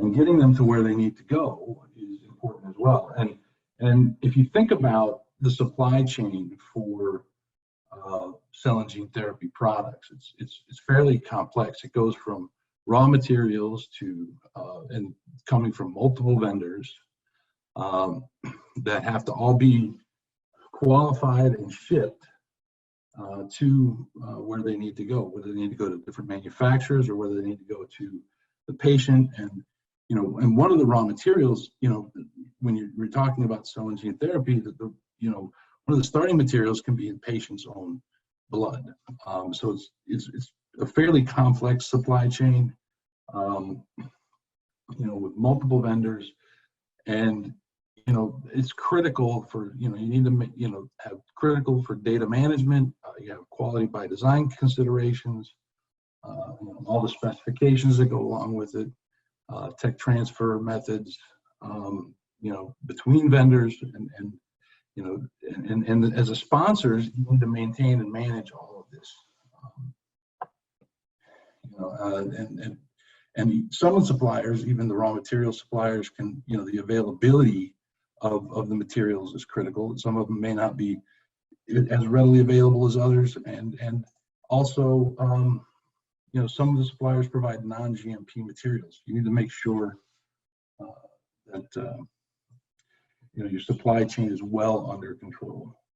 and getting them to where they need to go is important as well. And if you think about the supply chain for cell and gene therapy products, it's fairly complex. It goes from raw materials to and coming from multiple vendors that have to all be qualified and shipped to where they need to go, whether they need to go to different manufacturers or whether they need to go to the patient. And and one of the raw materials, when you're talking about cell and gene therapy, one of the starting materials can be in patient's own blood. So it's a fairly complex supply chain, with multiple vendors, and it's critical for you need to have critical for data management. You have quality by design considerations, all the specifications that go along with it, tech transfer methods, between vendors, and as a sponsors, you need to maintain and manage all of this. And some of the suppliers, even the raw material suppliers, can the availability of the materials is critical. Some of them may not be as readily available as others, and also some of the suppliers provide non-GMP materials. You need to make sure that your supply chain is well under control.